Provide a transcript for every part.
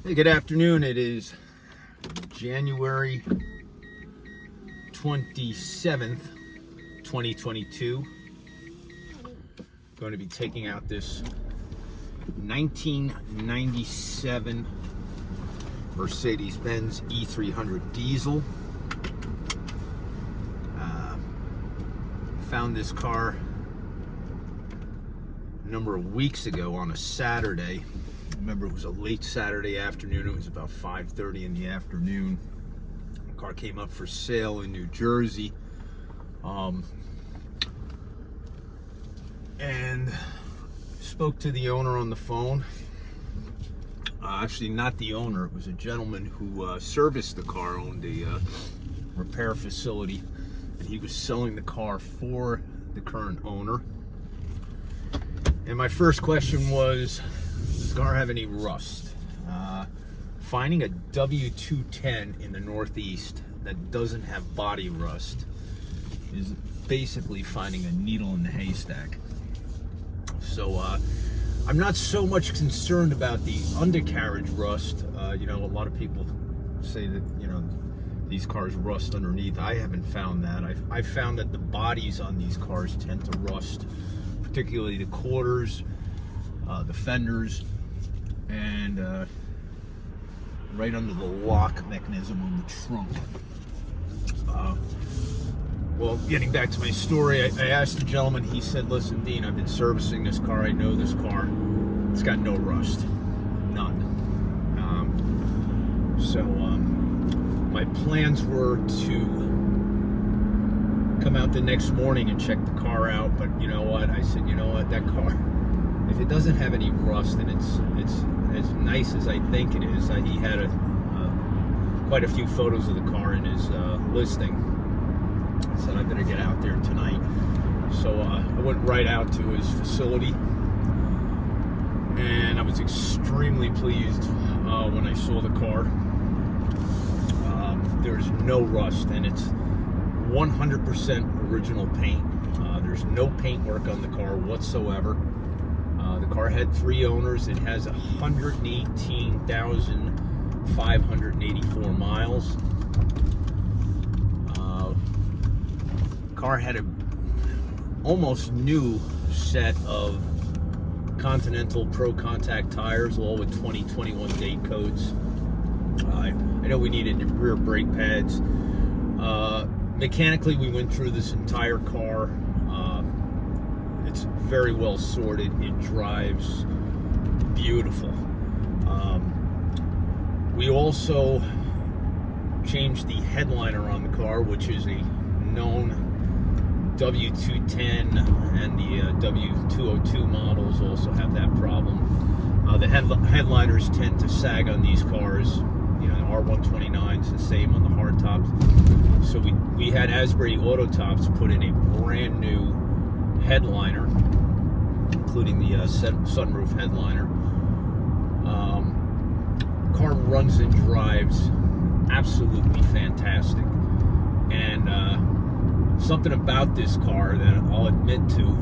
Hey, good afternoon. It is January 27th, 2022. Going to be taking out this 1997 Mercedes-Benz E300 Diesel. Found this car a number of weeks ago on a Saturday. I remember it was a late Saturday afternoon. It was about 5:30 in the afternoon. The car came up for sale in New Jersey. And spoke to the owner on the phone. Actually, not the owner. It was a gentleman who serviced the car, owned a repair facility, and he was selling the car for the current owner. And my first question was, does the car have any rust? Finding a W210 in the Northeast that doesn't have body rust is basically finding a needle in the haystack. So I'm not so much concerned about the undercarriage rust. A lot of people say that, these cars rust underneath. I haven't found that. I've found that the bodies on these cars tend to rust, particularly the quarters, the fenders, and right under the lock mechanism on the trunk. Well, getting back to my story, I asked the gentleman. He said, listen, Dean, I've been servicing this car. I know this car. It's got no rust. None. So my plans were to come out the next morning and check the car out. But you know what? I said, that car, if it doesn't have any rust and it's as nice as I think it is. He had quite a few photos of the car in his listing. I said I better get out there tonight. So I went right out to his facility, and I was extremely pleased when I saw the car. There's no rust, and it's 100% original paint. There's no paint work on the car whatsoever. The car had 3 owners. It has 118,584 miles. Car had a almost new set of Continental Pro Contact tires, all with 2021 date codes. I know we needed rear brake pads. Mechanically, we went through this entire car. It's very well sorted. It drives beautiful. We also changed the headliner on the car, which is a known W210, and the W202 models also have that problem. The headliners tend to sag on these cars. R129's the same on the hardtops. So we had Asbury Auto Tops put in a brand new headliner, including the sunroof headliner. Car runs and drives absolutely fantastic. And something about this car that I'll admit to,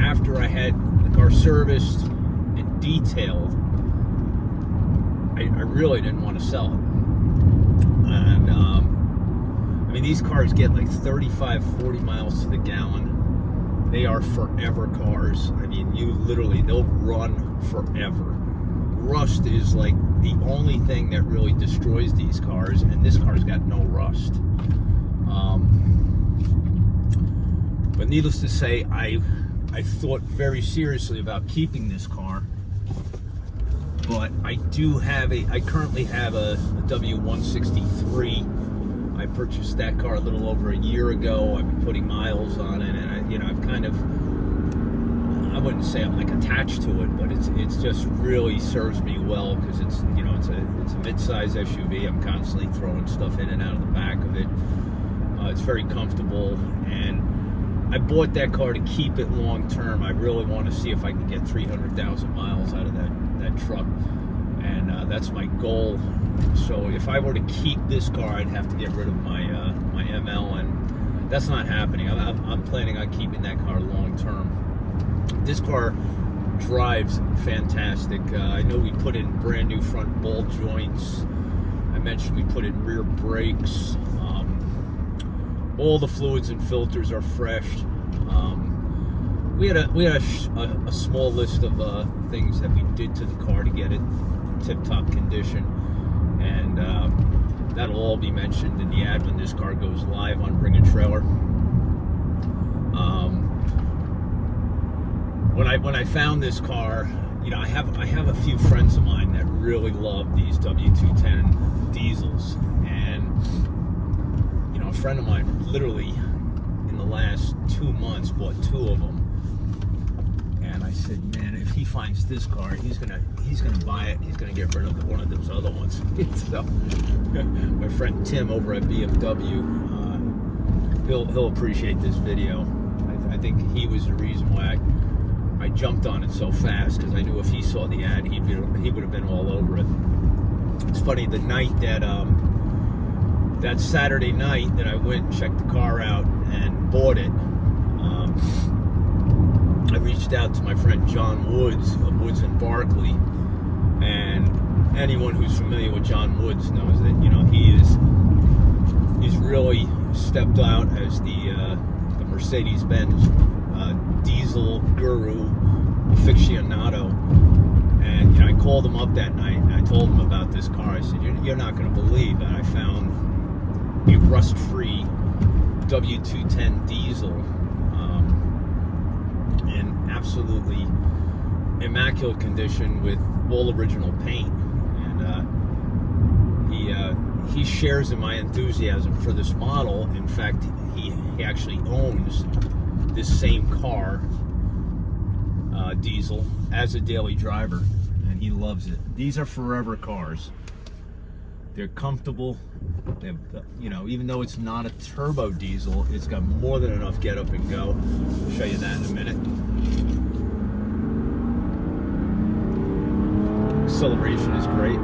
after I had the car serviced and detailed, I really didn't want to sell it. And these cars get like 35, 40 miles to the gallon. They are forever cars. They'll run forever. Rust is like the only thing that really destroys these cars, and this car's got no rust. But needless to say, I thought very seriously about keeping this car. But I currently have a W163. I purchased that car a little over a year ago. I've been putting miles on it, and I wouldn't say I'm like attached to it, but it's just really serves me well, because it's a mid-size SUV. I'm constantly throwing stuff in and out of the back of it. It's very comfortable, and I bought that car to keep it long term. I really want to see if I can get 300,000 miles out of that truck, and that's my goal. So if I were to keep this car, I'd have to get rid of my ML, and that's not happening. I'm planning on keeping that car long term. This car drives fantastic. I know we put in brand new front ball joints. I mentioned we put in rear brakes. All the fluids and filters are fresh. We had a small list of things that we did to the car to get it tip-top condition, and that'll all be mentioned in the ad when this car goes live on Bring a Trailer. When I found this car, you know, I have a few friends of mine that really love these W210 diesels, and you know, a friend of mine literally in the last 2 months bought 2 of them. And I said, man, if he finds this car, he's gonna buy it. He's gonna get rid of one of those other ones. So, my friend Tim over at BMW, he'll appreciate this video. I think he was the reason why I jumped on it so fast, because I knew if he saw the ad, he would have been all over it. It's funny, the night that Saturday night that I went and checked the car out and bought it, I reached out to my friend John Woods of Woods and Barkley, and anyone who's familiar with John Woods knows that, you know, he's really stepped out as the Mercedes-Benz diesel guru aficionado. And you know, I called him up that night and I told him about this car. I said, you're not going to believe that I found a rust-free W210 diesel in absolutely immaculate condition with all original paint. And he shares in my enthusiasm for this model. In fact, he actually owns this same car, diesel, as a daily driver, and he loves it. These are forever cars. They're comfortable. They've, you know, even though it's not a turbo diesel, it's got more than enough get up and go. I'll show you that in a minute. Acceleration is great.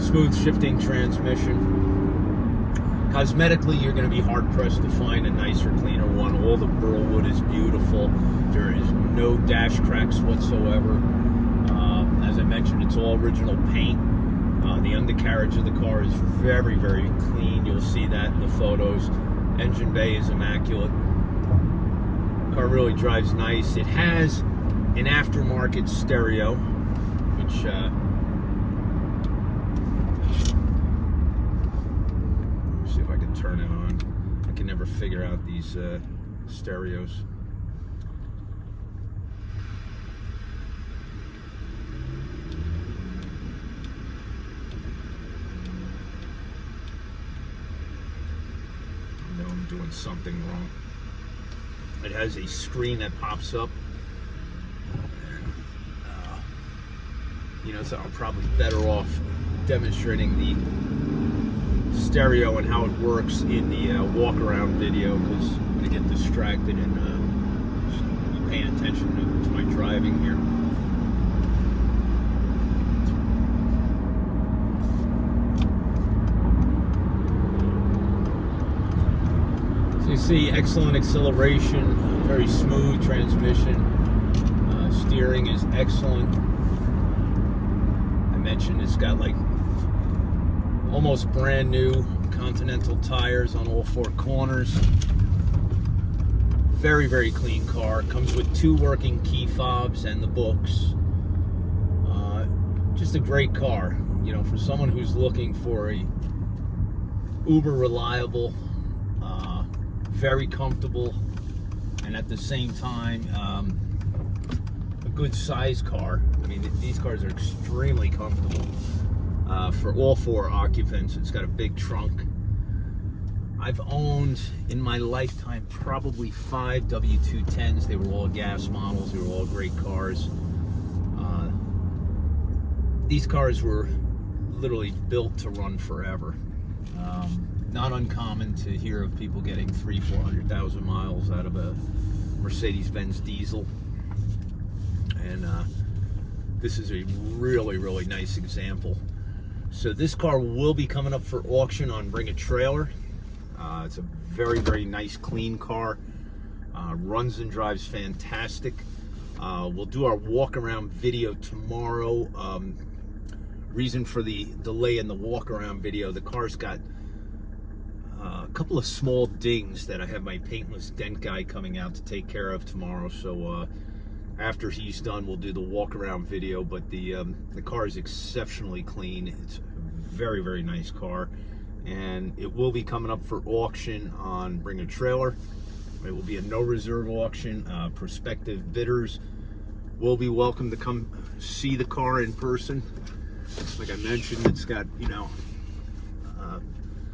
Smooth shifting transmission. Cosmetically, you're going to be hard-pressed to find a nicer, cleaner one. All the burl wood is beautiful. There is no dash cracks whatsoever. As I mentioned, it's all original paint. The undercarriage of the car is very, very clean. You'll see that in the photos. Engine bay is immaculate. Car really drives nice. It has an aftermarket stereo, which see if I can turn it on. I can never figure out these stereos. I know I'm doing something wrong. It has a screen that pops up. You know, so I'm probably better off demonstrating the stereo and how it works in the walk-around video, because I'm going to get distracted and just be paying attention to my driving here. So you see excellent acceleration, very smooth transmission, steering is excellent. I mentioned it's got like almost brand new Continental tires on all 4 corners. Very, very clean car. Comes with 2 working key fobs and the books. Just a great car. You know, for someone who's looking for a uber reliable, very comfortable, and at the same time a good size car. I mean, these cars are extremely comfortable. For all 4 occupants. It's got a big trunk. I've owned in my lifetime probably 5 W210s. They were all gas models. They were all great cars. These cars were literally built to run forever. Not uncommon to hear of people getting 300,000-400,000 miles out of a Mercedes-Benz diesel. And this is a really, really nice example. So this car will be coming up for auction on Bring a Trailer. It's a very, very nice, clean car. Runs and drives fantastic. We'll do our walk around video tomorrow. Reason for the delay in the walk around video, the car's got a couple of small dings that I have my paintless dent guy coming out to take care of tomorrow. So after he's done, we'll do the walk around video. But the car is exceptionally clean. It's a very, very nice car, and it will be coming up for auction on Bring a Trailer. It will be a no reserve auction. Prospective bidders will be welcome to come see the car in person. Like I mentioned, it's got, you know,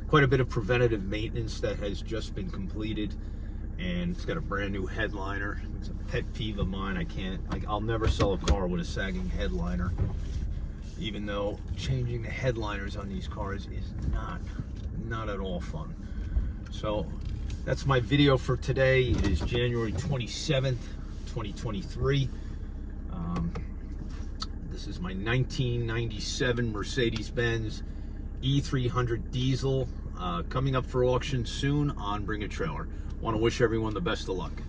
quite a bit of preventative maintenance that has just been completed, and it's got a brand new headliner. It's a pet peeve of mine. I'll never sell a car with a sagging headliner, even though changing the headliners on these cars is not at all fun. So that's my video for today. It is January 27th, 2023. This is my 1997 Mercedes-Benz E300 Diesel, coming up for auction soon on Bring a Trailer. Want to wish everyone the best of luck.